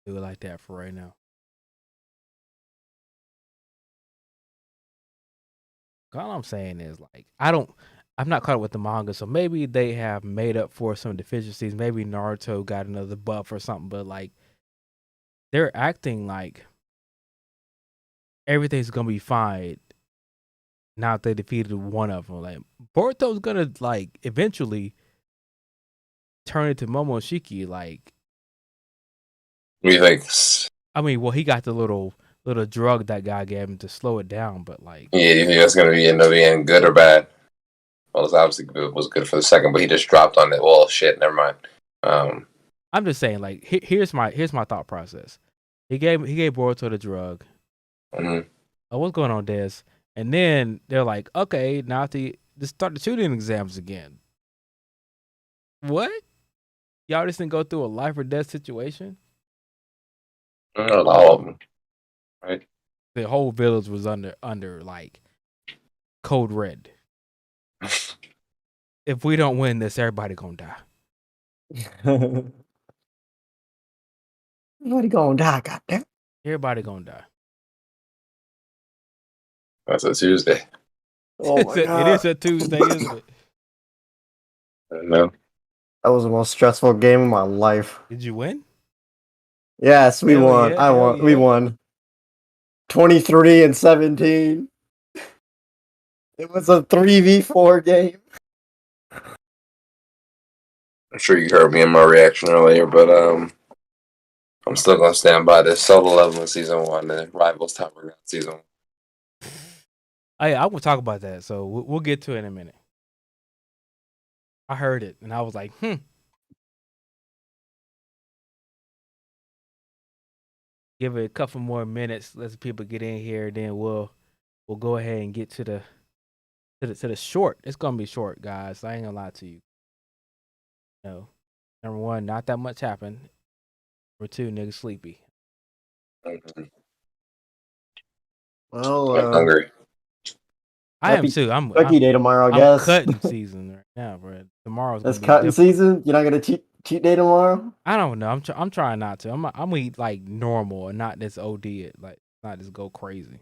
Do it like that for right now. All I'm saying is like I'm not caught up with the manga, so maybe they have made up for some deficiencies. Maybe Naruto got another buff or something, but like they're acting like everything's gonna be fine now that they defeated one of them. Like Boruto's gonna like eventually turn into Momoshiki. Like What do you think? I mean, well, he got the little drug that guy gave him to slow it down, but like Yeah, do you think that's gonna be end up being good or bad? Well, it's obviously it was good for the second, but he just dropped on it. Well, shit, never mind. I'm just saying, like here's my thought process. He gave Boruto the drug. Mm-hmm. Oh, what's going on, Des? And then they're like, okay, now to start the shooting exams again. What? Y'all just didn't go through a life or death situation? Not all of them, right? The whole village was under like code red. If we don't win this, everybody gonna die. Everybody gonna die, goddamn. Everybody gonna die. That's a Tuesday. Oh my god. It is a Tuesday, isn't it? No. That was the most stressful game of my life. Did you win? Yes, we Hell won. yeah, I hell won. We yeah. won. 23-17. It was a 3v4 game. I'm sure you heard me in my reaction earlier, but I'm still gonna stand by this solo level in season 1 and Rivals Tower Ground season 1. I will talk about that, so we'll get to it in a minute. I heard it and I was like, Give it a couple more minutes, let people get in here, then we'll go ahead and get to the short. It's gonna be short, guys. I ain't gonna lie to you. No. Number one, not that much happened. Number two, niggas sleepy. Mm-hmm. Well, I'm hungry. I am too. I'm Cookie day tomorrow, I I'm guess. cutting season right now, bro. Tomorrow's It's gonna be cutting different. season. You're not gonna cheat day tomorrow. I don't know. I'm trying not to. I'm gonna eat like normal and not this OD it. Like not just go crazy.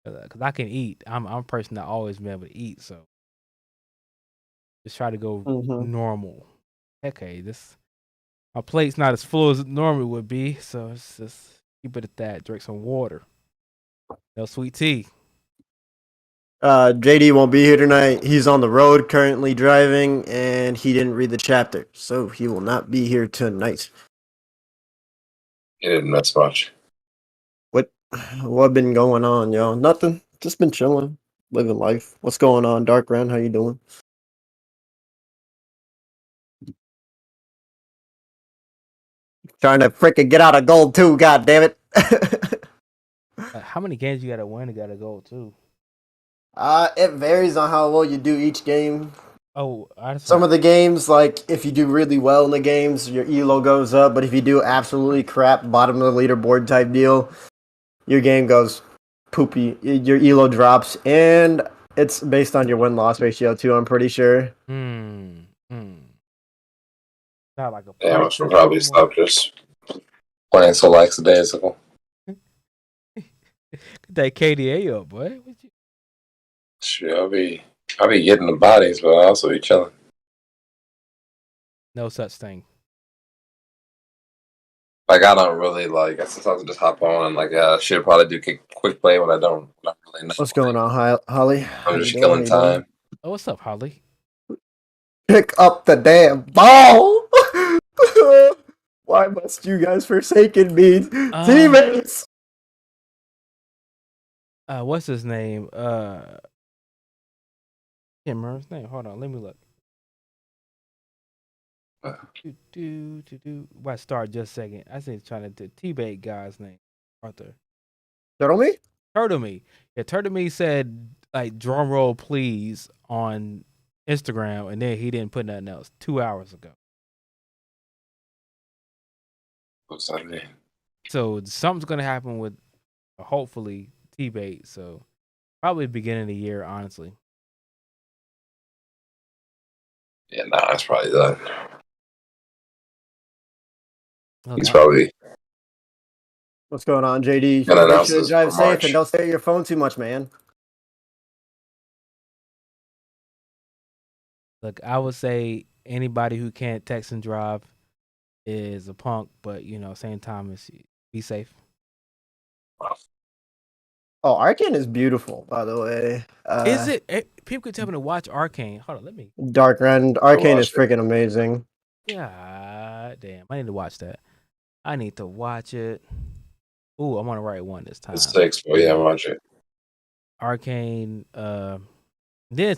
Cause I can eat. I'm a person that always been able to eat. So just try to go normal. Okay, my plate's not as full as it normally would be. So it's just keep it at that. Drink some water. No sweet tea. JD won't be here tonight. He's on the road currently driving, and he didn't read the chapter, so he will not be here tonight. He didn't miss much. What been going on, y'all? Nothing. Just been chilling, living life. What's going on, Dark Ren? How you doing? Trying to freaking get out of gold too. God damn it! How many games you gotta win to gotta go to? It varies on how well you do each game. Oh, some of the games, like if you do really well in the games, your elo goes up. But if you do absolutely crap, bottom of the leaderboard type deal, your game goes poopy. Your elo drops, and it's based on your win-loss ratio too. I'm pretty sure. Not like a Yeah, I point should probably stop just playing so lackadaisical. Get that KDA up, boy. Shit, I'll be getting the bodies, but I'll also be chilling. No such thing. Like I don't really like. I sometimes just hop on and like I should probably do quick play when I don't really know. What's going on, Holly? I'm just killing time. Oh, what's up, Holly? Pick up the damn ball. Why must you guys forsaken me, teammates? What's his name? Can't remember his name. Hold on, let me look. Why start just a second? I think trying to do T-Bait guy's name. Arthur. Turtle me? Turtle me. Yeah, Turtle me said like drum roll please on Instagram, and then he didn't put nothing else 2 hours ago. What's that mean? So something's gonna happen with hopefully T-Bait. So probably beginning of the year, honestly. Yeah, nah, it's probably done. Look, He's probably What's going on, JD? gonna Make announce sure to this drive for safe and March. don't stare at your phone too much, man. look, I would say anybody who can't text and drive is a punk, but same time is be safe. Oh, Arcane is beautiful, by the way. Is it? People could tell me to watch Arcane. Hold on, let me. Dark Rend. Arcane is freaking amazing. God damn, I need to watch that. I need to watch it. Ooh, I'm on the right one this time. It's 6, but yeah, watch it. Arcane. Then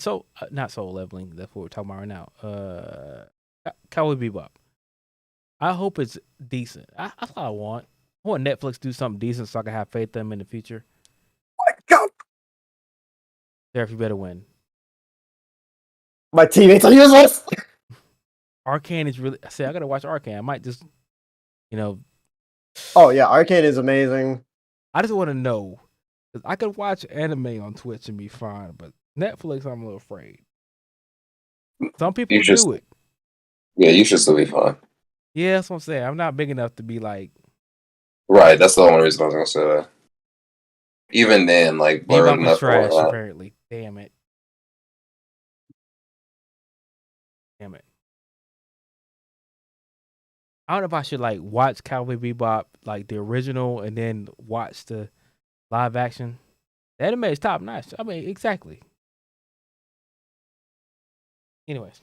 not soul leveling. That's what we're talking about right now. Cowboy Bebop. I hope it's decent. That's what I want. I want Netflix to do something decent so I can have faith in them in the future. Go. Seraph, you better win. My teammates are useless. Arcane is really. I said I gotta watch Arcane. I might just, Oh yeah, Arcane is amazing. I just want to know, because I could watch anime on Twitch and be fine, but Netflix, I'm a little afraid. Some people do it. Yeah, you should still be fine. Yeah, that's what I'm saying. I'm not big enough to be like. Right, that's the only reason I was gonna say that. Even then, like blurred Bebop is enough trash. or Apparently, damn it. I don't know if I should like watch Cowboy Bebop like the original and then watch the live action. The anime is top notch. I mean, exactly. Anyways.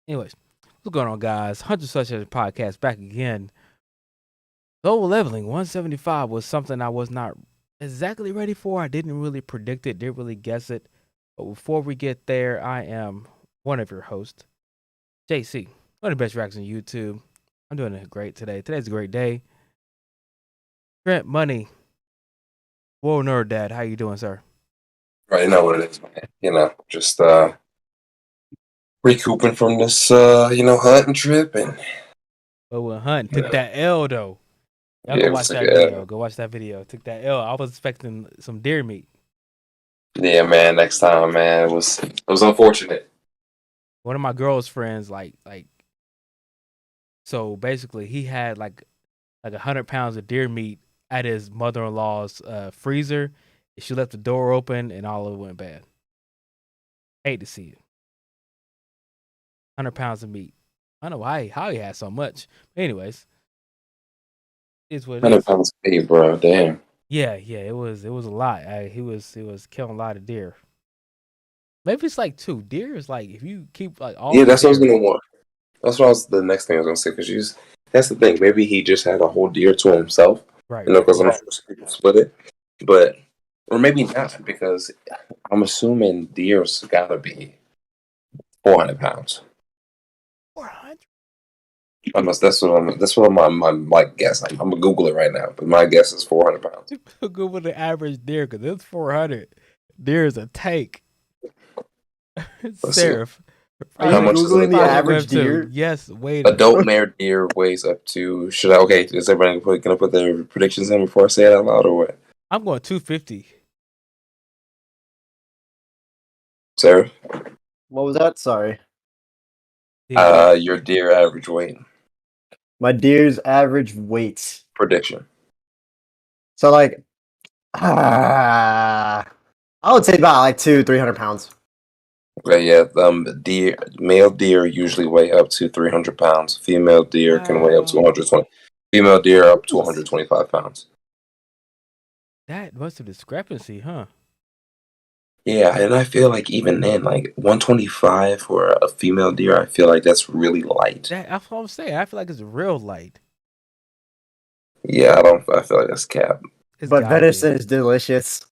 What's going on, guys? Hunter Such as podcast back again. Global leveling 175 was something I was not exactly ready for. I didn't really predict it, didn't really guess it. But before we get there, I am one of your hosts, JC, one of the best reacts on YouTube. I'm doing great today. Today's a great day. Trent Money, Whoa Nerd Dad, how you doing, sir? right, you know what it is, man. Just recouping from this hunting trip and Hunt took that L though. Y'all go watch that video. Go watch that video. Took that L. I was expecting some deer meat. Yeah, man. Next time, man. It was unfortunate. One of my girl's friends, so basically, he had like 100 pounds of deer meat at his mother-in-law's freezer. She left the door open, and all of it went bad. Hate to see it. 100 pounds of meat. I don't know how he had so much. But anyways, it's what it 100 is. pounds of meat, bro. Damn. Yeah, it was a lot. He was killing a lot of deer. Maybe it's like 2 deer. Is like if you keep like all. Yeah, that's what I was gonna want. That's what the next thing I was gonna say. Because that's the thing. Maybe he just had a whole deer to himself. Right. Because I'm sure people split it, or maybe not. Because I'm assuming deer's gotta be 400 pounds. 400. That's what my guess. I'm gonna Google it right now, but my guess is 400 pounds. Google the average deer because it's 400. Deer is a tank. Seraph. Are you Googling the average deer? Yes, wait. Adult mare deer weighs up to. Is everybody gonna put their predictions in before I say it out loud, or what? I'm going 250. Sarah? What was that? Sorry. Your deer average weight. My deer's average weight. Prediction. So I would say about like 200-300 pounds. Okay, yeah. Male deer usually weigh up to 300 pounds. Female deer can weigh up to 120. Female deer up to 125 pounds. That was a discrepancy, huh? Yeah, and I feel like even then, like 125 for a female deer, I feel like that's really light. That's what I'm saying. I feel like it's real light. Yeah, I feel like that's cap. But venison is delicious.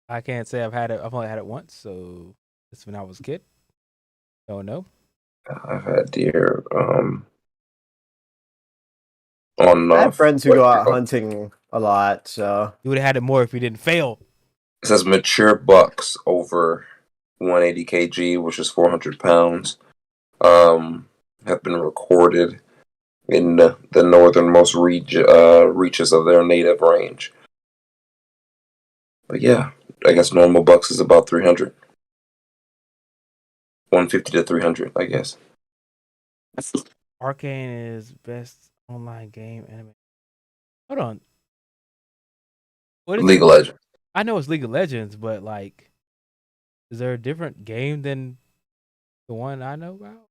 I can't say I've had it. I've only had it once, so it's when I was a kid. Don't know. I've had deer. I have friends who go out hunting a lot, so you would have had it more if you didn't fail. It says mature bucks over 180 kg, which is 400 pounds, have been recorded in the northernmost reaches of their native range. But yeah, I guess normal bucks is about 300. 150 to 300, I guess. Arcane is best online game anime. Hold on. What is League it? of Legends. I know it's League of Legends, but like, is there a different game than the one I know about?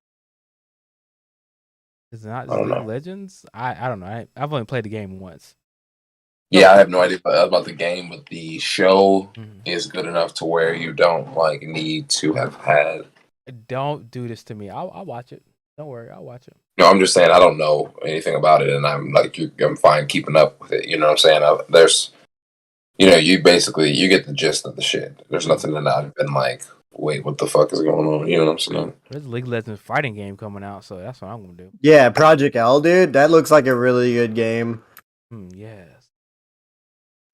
Is it not I just don't League of know. Legends? I don't know. I've only played the game once. Yeah, I have no idea about the game, but the show Mhm. is good enough to where you don't like need to have had. Don't do this to me. I'll watch it. Don't worry, I'll watch it. No, I'm just saying I don't know anything about it, and I'm like I'm fine keeping up with it. You know what I'm saying? There's, you basically you get the gist of the shit. There's nothing that I've been like, wait, what the fuck is going on? You know what I'm saying? There's a League of Legends fighting game coming out, so that's what I'm gonna do. Yeah, Project L, dude. That looks like a really good game. Yes.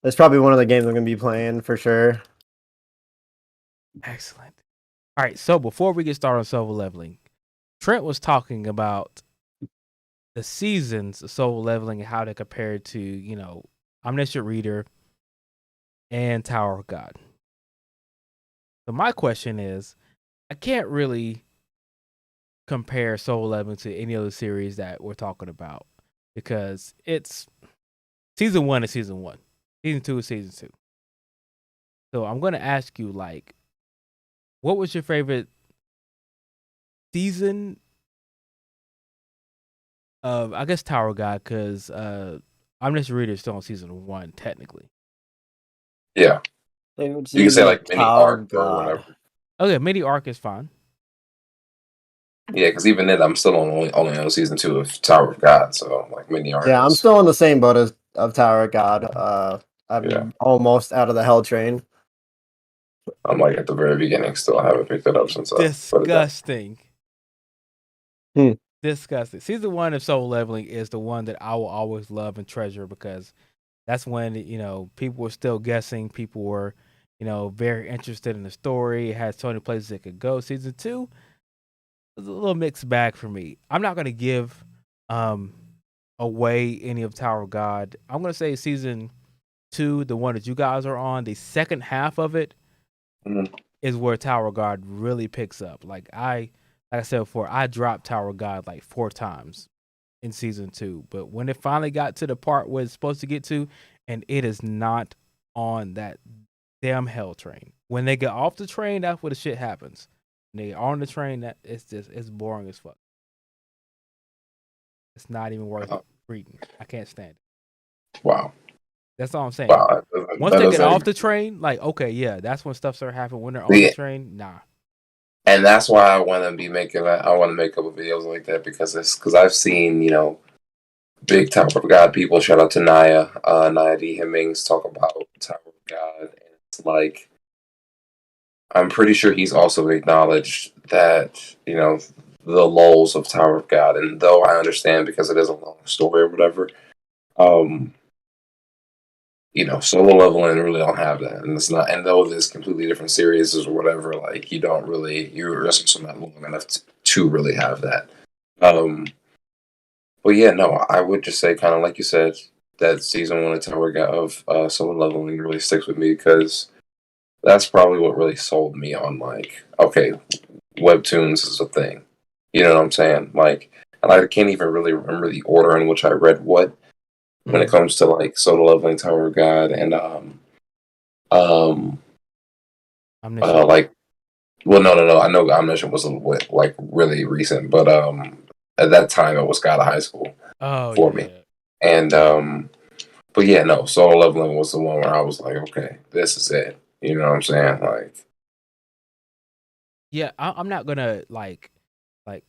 That's probably one of the games I'm gonna be playing for sure. Excellent. All right, so before we get started on Solo Leveling, Trent was talking about the seasons of Solo Leveling and how they compare to, Omniscient Reader and Tower of God. So my question is, I can't really compare Solo Leveling to any other series that we're talking about because it's season 1 is season 1, season 2 is season 2. So I'm gonna ask you, like, what was your favorite season of, I guess, Tower of God? Because Omniscient Reader is still on season 1 technically. Yeah, Favorite you can say season like of mini Tower arc of or God. whatever. Okay, mini arc is fine. Yeah, because even then I'm still only on season 2 of Tower of God, so like mini arc Yeah, I'm is. still on the same boat as of Tower of God. Yeah, I'm almost out of the Hell Train. I'm like at the very beginning still. I haven't picked it up since I put it down. Disgusting. Hmm. Disgusting. Season 1 of Soul Leveling is the one that I will always love and treasure because that's when, people were still guessing. People were, very interested in the story. It had so many places it could go. Season 2 was a little mixed bag for me. I'm not going to give away any of Tower of God. I'm going to say season 2, the one that you guys are on, the second half of it Mhm. is where Tower of God really picks up. Like I said before, I dropped Tower of God like 4 times in season 2, but when it finally got to the part where it's supposed to get to, and it is not on that damn hell train. When they get off the train, that's where the shit happens. When they are on the train, that it's boring as fuck. It's not even worth reading. I can't stand it. Wow. That's all I'm saying. Wow. Once That they get doesn't off even. the train, like, okay, yeah, that's when stuff starts happening. When they're on the Yeah, train, nah. and that's why I want to be making that. I want to make a couple videos like that because I've seen big Tower of God people. Shout out to Naya D Hemmings talk about Tower of God, and it's like I'm pretty sure he's also acknowledged that the lulls of Tower of God, and though I understand because it is a long story or whatever, um, solo leveling really don't have that, and it's not. And though there's completely different series or whatever, like you're also not long enough to really have that. Um, but yeah, no, I would just say kind of like you said that season 1 of Tower God of solo leveling really sticks with me because that's probably what really sold me on like okay, webtoons is a thing. You know what I'm saying? Like, and I can't even really remember the order in which I read what when it comes to like solo leveling Tower of God and um Omniscient. like well no I know Omniscient was a little bit like really recent but at that time it was God of High School Oh for me yeah. and but yeah no solo leveling was the one where I was like okay this is it, you know what I'm saying, like Yeah, I'm not gonna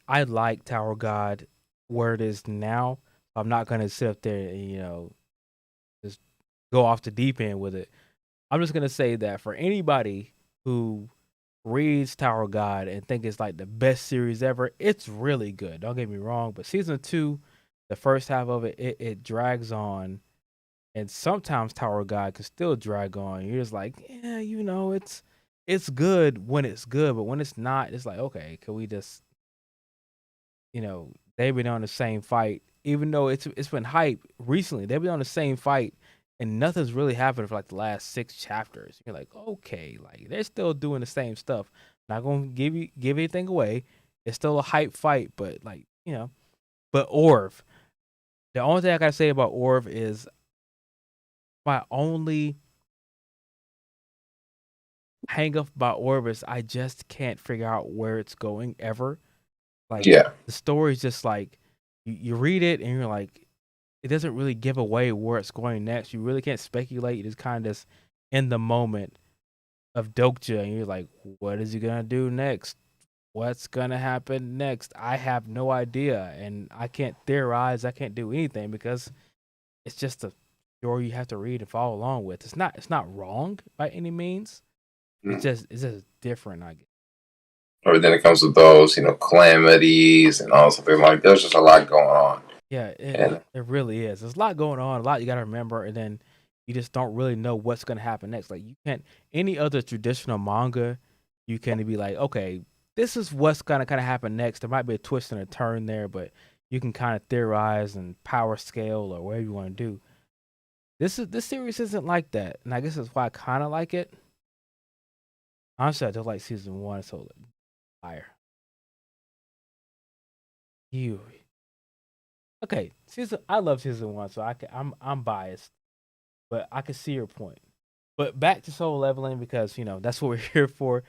I like Tower of God where it is now. I'm not gonna sit up there and just go off the deep end with it. I'm just gonna say that for anybody who reads Tower of God and think it's like the best series ever, it's really good. Don't get me wrong, but season 2, the first half of it drags on, and sometimes Tower of God can still drag on. You're just like, yeah, it's good when it's good, but when it's not, it's like, okay, can we just, they've been on the same fight, even though it's been hype recently. They've been on the same fight, and nothing's really happened for like the last 6 chapters. You're like, okay, like they're still doing the same stuff, Not gonna give anything away. It's still a hype fight, but like, but Orv. The only thing I gotta say about Orv is my only hang up about Orv is I just can't figure out where it's going ever. Like, Yeah. the story is just like you read it and you're like, it doesn't really give away where it's going next. You really can't speculate. It's kind of just in the moment of Dokja, and you're like, what is he gonna do next? What's gonna happen next? I have no idea, and I can't theorize. I can't do anything because it's just a story you have to read and follow along with. It's not wrong by any means. It's just different, I guess. Or then it comes with those, calamities and all something like. There's just a lot going on. Yeah, it really is. There's a lot going on, a lot you got to remember, and then you just don't really know what's going to happen next. Like, you can't, any other traditional manga, you can be like, okay, this is what's going to kind of happen next. There might be a twist and a turn there, but you can kind of theorize and power scale or whatever you want to do. This series isn't like that, and I guess that's why I kind of like it. Honestly, I just like season 1, so fire. Okay, I love season 1, so I'm biased, but I can see your point. But back to Soul Leveling, because that's what we're here for.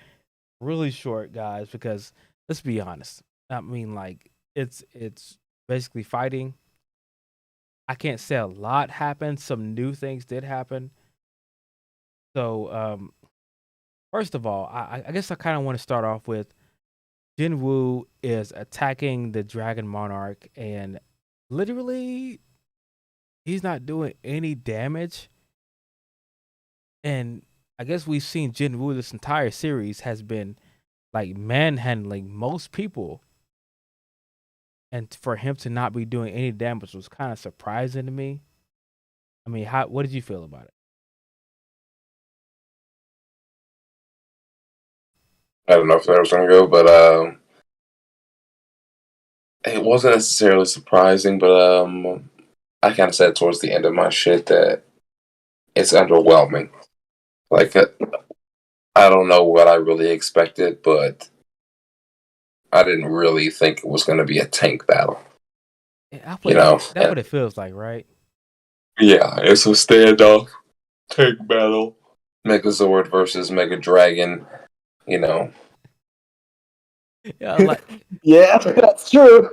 Really short, guys, because let's be honest. I mean, like, it's basically fighting. I can't say a lot happened. Some new things did happen. So, first of all, I guess I kind of want to start off with Jinwoo is attacking the Dragon Monarch, and literally, he's not doing any damage. And I guess we've seen Jinwoo this entire series has been like manhandling most people. And for him to not be doing any damage was kind of surprising to me. I mean, what did you feel about it? I don't know if that was going to go, but it wasn't necessarily surprising, but I kind of said towards the end of my shit that it's underwhelming. Like, I don't know what I really expected, but I didn't really think it was going to be a tank battle. That's what it feels like, right? Yeah, it's a standoff tank battle. Megazord versus Mega Dragon, Yeah, yeah, that's true.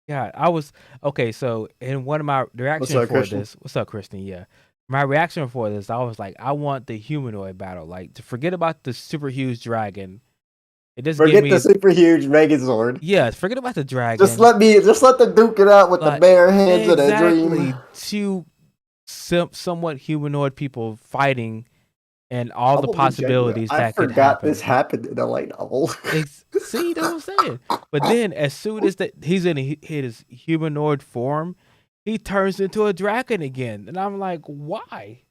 Yeah, I was okay. So, in one of my reactions for this, what's up, Kristen? Yeah, my reaction for this, I was like, I want the humanoid battle. Like, to forget about the super huge dragon. It just forget the super huge Megazord. Yeah, forget about the dragon. Just let them duke it out with the bare hands of the dream. Two somewhat humanoid people fighting, and all the possibilities that could happen. I forgot this happened in the light novel. See, that's what I'm saying. But then, as soon as he's in his humanoid form, he turns into a dragon again, and I'm like, why?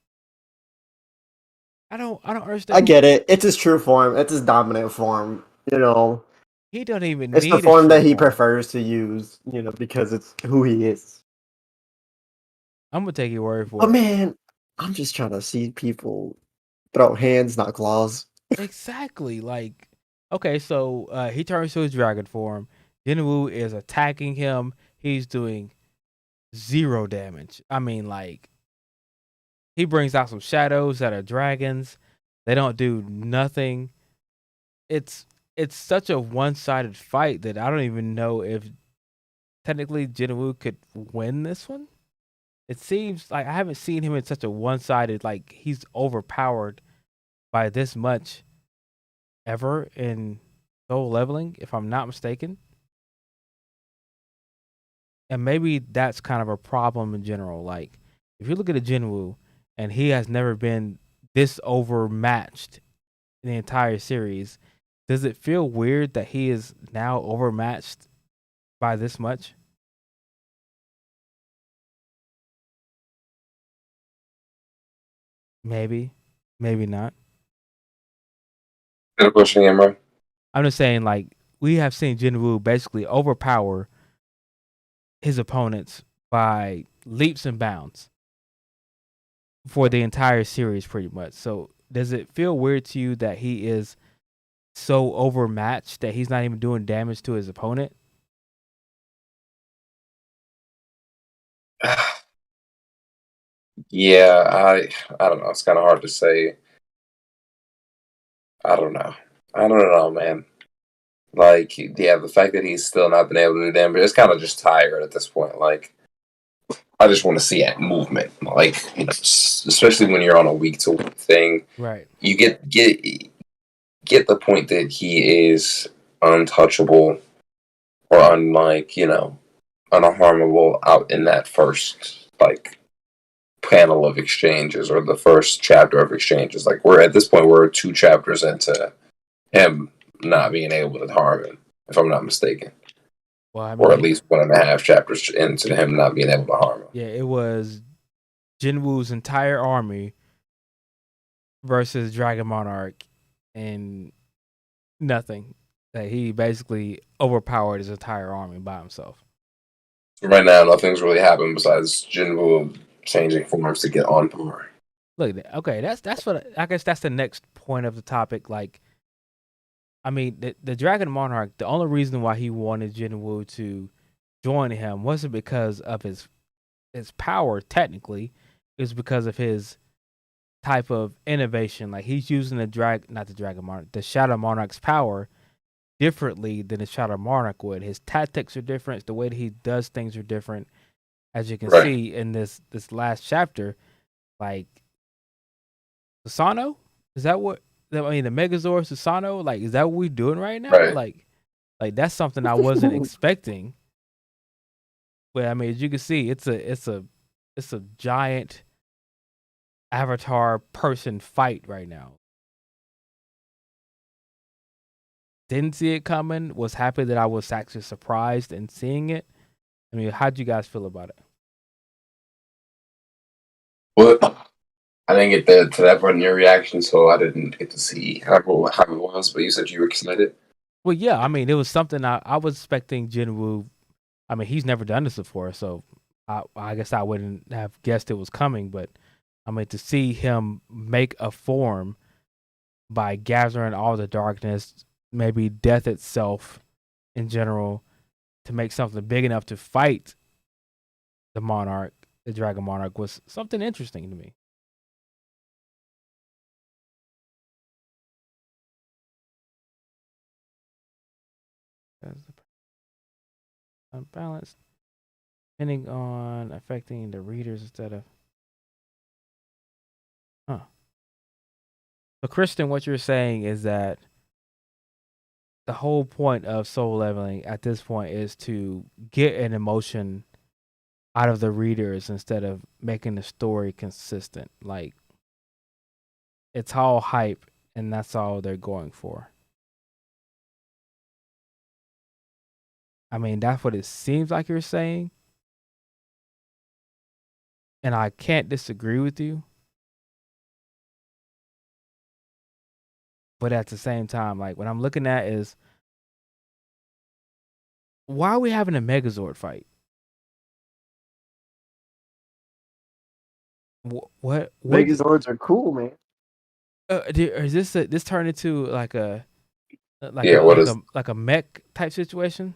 I don't understand. I get it. It's his true form. It's his dominant form. He don't even. It's the form that he prefers to use. Because it's who he is. I'm gonna take your word for it. But man, I'm just trying to see people throw hands, not claws. Exactly. Like, okay, so he turns to his dragon form. Jinwoo is attacking him. He's doing 0 damage. I mean, like, he brings out some shadows that are dragons. They don't do nothing. It's such a one-sided fight that I don't even know if technically Jinwoo could win this one. It seems like I haven't seen him in such a one-sided, like, he's overpowered by this much ever in Soul Leveling, if I'm not mistaken. And maybe that's kind of a problem in general. Like, if you look at a Jinwoo, and he has never been this overmatched in the entire series, does it feel weird that he is now overmatched by this much? Maybe. Maybe not. Good question again, bro. I'm just saying, like, we have seen Jinwoo basically overpower his opponents by leaps and bounds for the entire series, pretty much. So, does it feel weird to you that he is so overmatched that he's not even doing damage to his opponent? Yeah, I don't know. It's kind of hard to say. I don't know. I don't know, man. Like, yeah, the fact that he's still not been able to do damage, it's kind of just tired at this point. Like, I just want to see that movement. Like, especially when you're on a week to week thing, Right. you get the point that he is untouchable or unlike, unharmable out in that first like panel of exchanges or the first chapter of exchanges. Like, we're at this point, we're 2 chapters into him not being able to harm him, if I'm not mistaken. Well, I Or at mean, least 1.5 chapters into him not being able to harm him. yeah, it was Jinwoo's entire army versus Dragon Monarch and nothing. That he basically overpowered his entire army by himself. So right now, nothing's really happened besides Jinwoo changing forms to get on par. Look, okay, that's what I guess that's the next point of the topic. Like, I mean, the Dragon Monarch. The only reason why he wanted Jinwoo to join him wasn't because of his power. Technically, it was because of his type of innovation. Like, he's using not the Dragon Monarch, the Shadow Monarch's power differently than the Shadow Monarch would. His tactics are different. The way that he does things are different. As you can Right. see in this last chapter, like Susano, is that what? I mean, the Megazord Susano, like, is that what we're doing right now? Right. Like that's something I wasn't expecting. But I mean, as you can see, it's a giant avatar person fight right now. Didn't see it coming. Was happy that I was actually surprised in seeing it. I mean, how'd you guys feel about it? Well, I didn't get to that part in your reaction, so I didn't get to see how it was. But you said you were excited. Well, yeah, I mean, it was something I was expecting Jinwoo. I mean, he's never done this before, so I guess I wouldn't have guessed it was coming. But I mean, to see him make a form by gathering all the darkness, maybe death itself in general, to make something big enough to fight the monarch, the dragon monarch, was something interesting to me. Unbalanced, depending on affecting the readers instead of, huh. So, Kristen, what you're saying is that the whole point of soul leveling at this point is to get an emotion out of the readers instead of making the story consistent. Like, it's all hype and that's all they're going for. I mean, that's what it seems like you're saying. And I can't disagree with you. But at the same time, like, what I'm looking at is, why are we having a Megazord fight? What? Megazords are cool, man. Is this turned into like a Yeah, what is? like a mech type situation?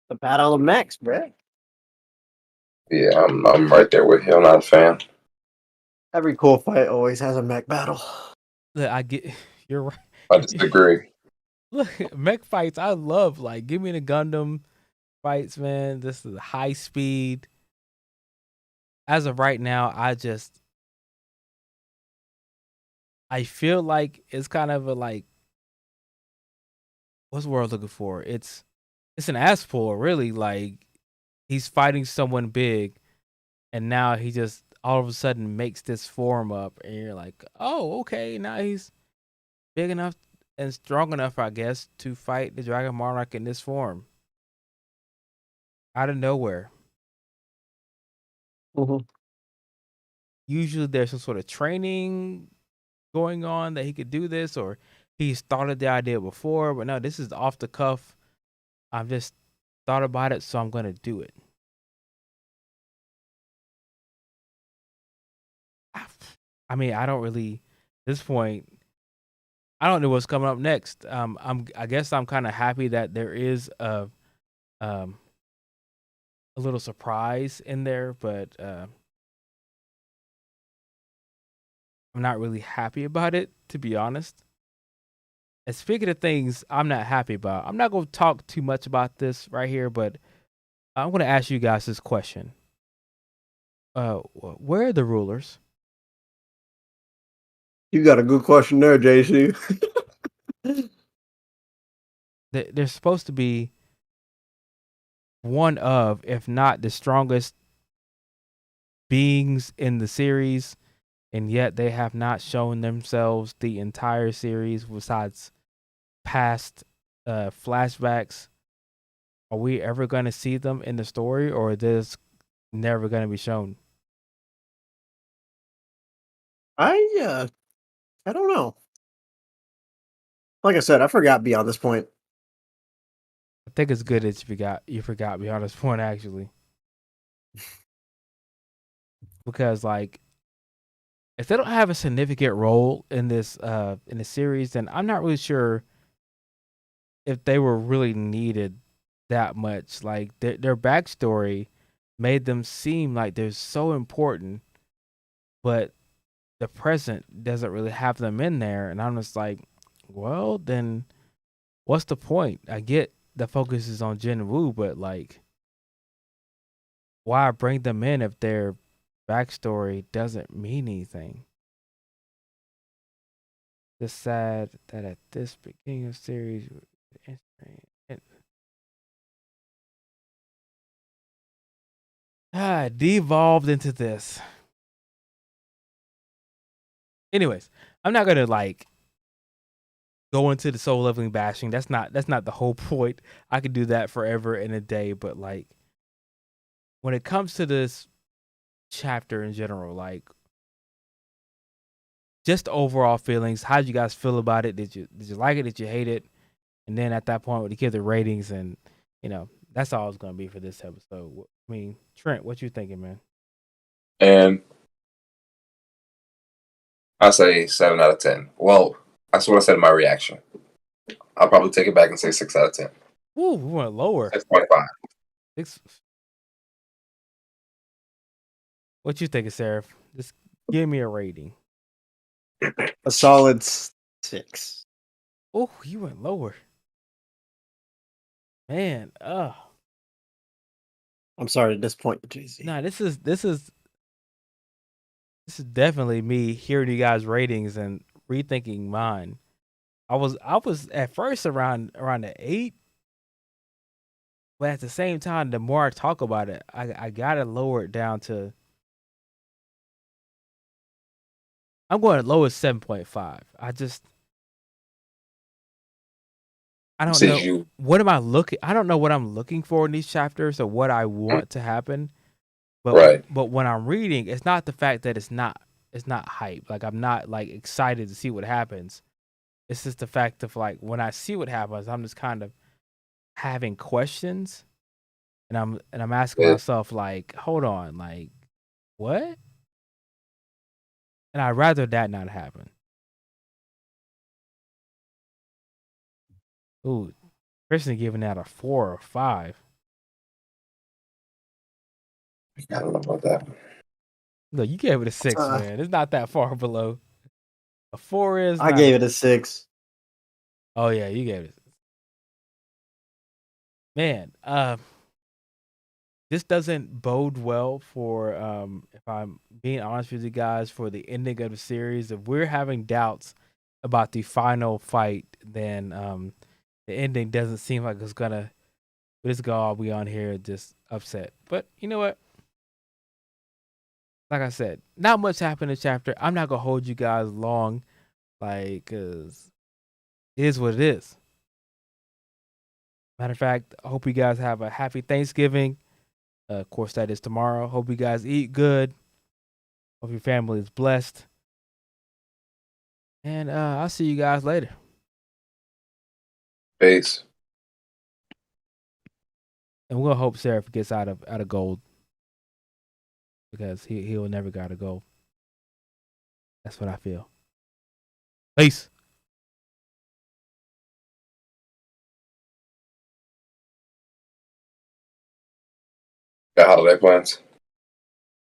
The Battle of Mechs, bruh. Yeah, I'm right there with you. I'm not a fan. Every cool fight always has a mech battle. Look, I get you're right. I disagree. Look, mech fights I love. Like, give me the Gundam fights, man. This is high speed. As of right now, I feel like it's kind of a, like, what's the word I'm looking for? It's an ass pull, really. Like, he's fighting someone big, and now he just all of a sudden makes this form up, and you're like, oh, okay, now he's big enough and strong enough, I guess, to fight the Dragon Monarch in this form. Out of nowhere. Mm-hmm. Usually there's some sort of training going on that he could do this, or he's thought of the idea before, but no, this is off the cuff. I've just thought about it, so I'm going to do it. I mean, I don't really, at this point, I don't know what's coming up next. I guess I'm kind of happy that there is um a little surprise in there, but I'm not really happy about it, to be honest. And speaking of things I'm not happy about, I'm not going to talk too much about this right here, but I'm going to ask you guys this question. Where are the rulers? You got a good question there, JC. They're supposed to be one of, if not the strongest beings in the series, and yet they have not shown themselves the entire series besides past flashbacks. Are we ever going to see them in the story, or is this never going to be shown? I don't know. Like I said, I forgot beyond this point. I think it's good that you forgot beyond this point, actually, because like if they don't have a significant role in this in the series, then I'm not really sure if they were really needed that much. Like their backstory made them seem like they're so important, but the present doesn't really have them in there. And I'm just like, well, then what's the point? I get the focus is on Jin Woo, but like, why bring them in if their backstory doesn't mean anything? It's sad that at this beginning of series, devolved into this. Anyways, I'm not gonna like go into the soul leveling bashing. That's not the whole point. I could do that forever and a day, but like when it comes to this chapter in general, like just the overall feelings. How did you guys feel about it? Did you like it? Did you hate it? And then at that point, we give the ratings, and that's all it's gonna be for this episode. I mean, Trent, what you thinking, man? And I say 7 out of 10. Well, that's what I said in my reaction. I'll probably take it back and say 6 out of 10. Ooh, we went lower. 6.5. 6. What you thinking, Seraph? Just give me a rating. A solid 6. Oh, you went lower. Man, I'm sorry to disappoint you, JC. Nah, this is definitely me hearing you guys' ratings and rethinking mine. I was at first around the 8, but at the same time, the more I talk about it, I gotta lower it down to. I'm going to low as 7.5. I don't know. What am I looking? I don't know what I'm looking for in these chapters or what I want to happen. But when I'm reading, it's not the fact that it's not hype. Like I'm not like excited to see what happens. It's just the fact of like when I see what happens, I'm just kind of having questions, and I'm asking myself like, hold on, like what? And I'd rather that not happen. Ooh, Kristen giving that a 4 or 5. I don't know about that. No, you gave it a 6, man. It's not that far below. A 4 is. I gave it a 6. Oh yeah, you gave it. Man, this doesn't bode well for if I'm being honest with you guys, for the ending of the series. If we're having doubts about the final fight, then the ending doesn't seem like it's gonna. We're just gonna all be on here just upset. But you know what? Like I said, not much happened in the chapter. I'm not gonna hold you guys long, like, cause it is what it is. Matter of fact, I hope you guys have a happy Thanksgiving. Of course, that is tomorrow. Hope you guys eat good. Hope your family is blessed. And I'll see you guys later. Peace. And we're gonna hope Seraph gets out of gold, because he'll never got a gold. That's what I feel. Peace. Got holiday plans?